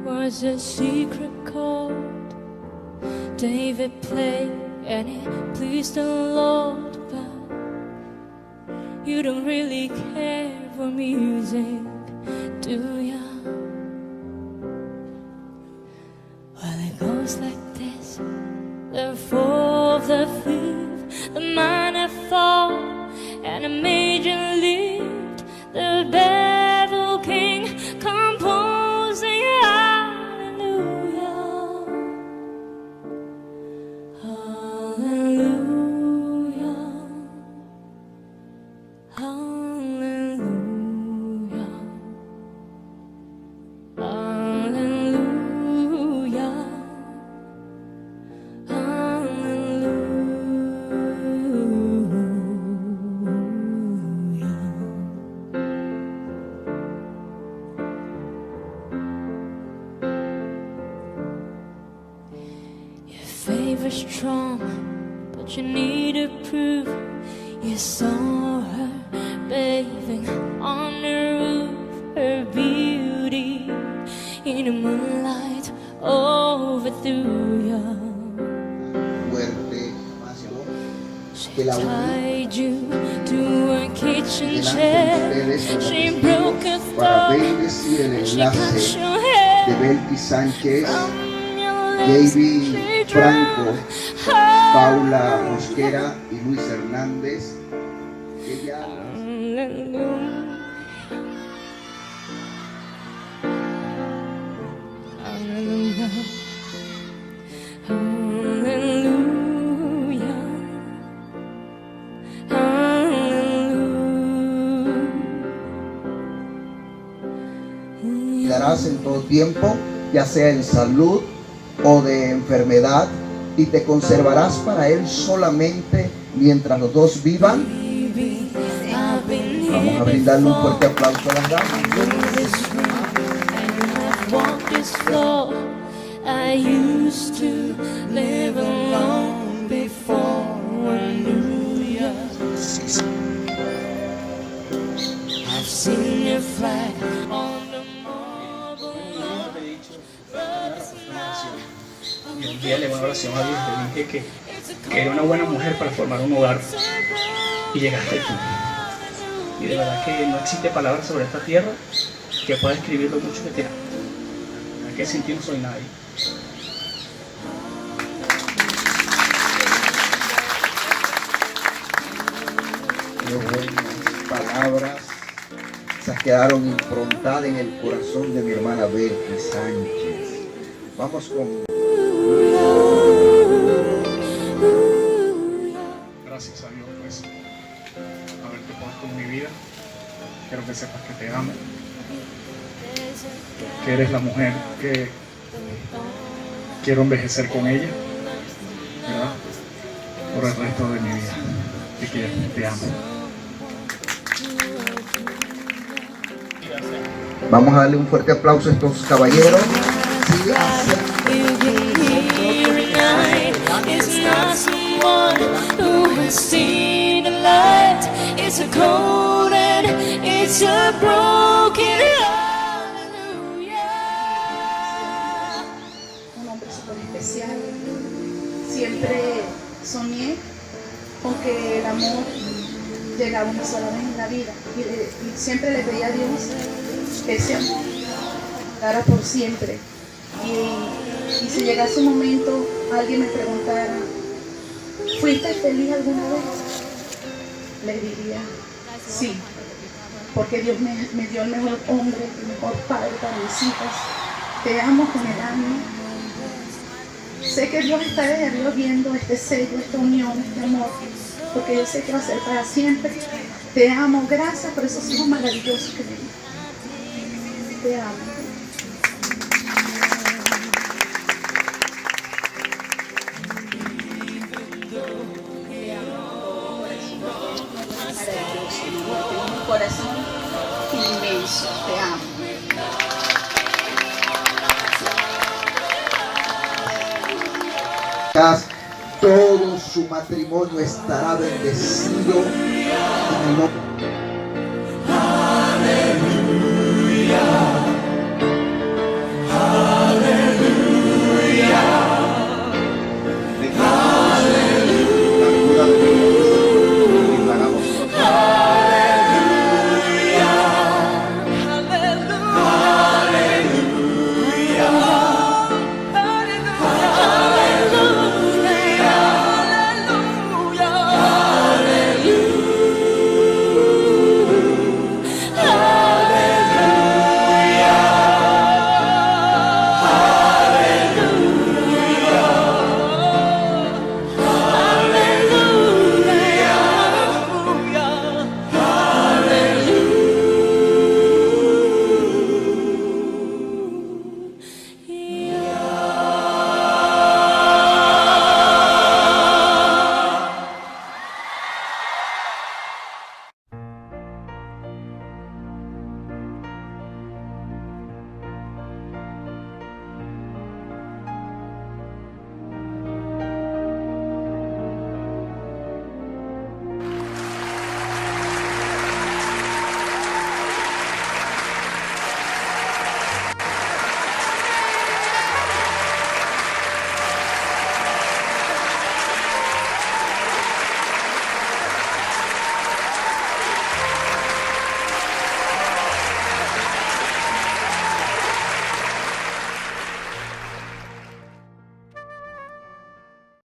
Was a secret chord David played and it pleased the Lord, but you don't really care for music, do ya? Well, it goes like this: the fourth, the fifth, the minor fall, and a major lift, the battle king composing strong, but you need to prove. You saw her bathing on the roof, her beauty in the moonlight overthrew you. Fuerte, máximo. She tied you to a kitchen chair. She broke a throat and she cut your hair. De Belkis Sánchez, J.B. Franco, Paula Mosquera y Luis Hernández. Ella... Darás en todo tiempo, ya sea en salud o de enfermedad, y te conservarás para Él solamente mientras los dos vivan. Vamos a brindarle un fuerte aplauso a las damas. Y un día le hago una oración a Dios, le dije que era una buena mujer para formar un hogar, y llegaste tú. Y de verdad que no existe palabra sobre esta tierra que pueda escribir lo mucho que te amo. ¿A qué sin ti no soy nadie? Qué buenas palabras. Se quedaron improntadas en el corazón de mi hermana Belkis Sánchez. Vamos con... Gracias a Dios, pues, haberte puesto en mi vida. Quiero que sepas que te amo, que eres la mujer que quiero envejecer con ella, ¿verdad? Por el resto de mi vida. Y que te amo. Vamos a darle un fuerte aplauso a estos caballeros. Un hombre súper especial. Siempre soñé con que el amor llegaba una sola vez en la vida, y siempre le pedí a Dios que ese amor durara por siempre, y si llegase un momento alguien me preguntara ¿Fuiste feliz alguna vez? Le diría, sí, porque Dios me dio el mejor hombre, el mejor padre para mis hijas. Te amo con el alma. Sé que Dios está desde arriba viendo este sello, esta unión, este amor, porque yo sé que va a ser para siempre. Te amo, gracias por esos hijos maravillosos que me diste. Te amo. Maravilloso, mi amor, tienes un corazón inmenso, te amo. Todo su matrimonio estará bendecido en el nombre.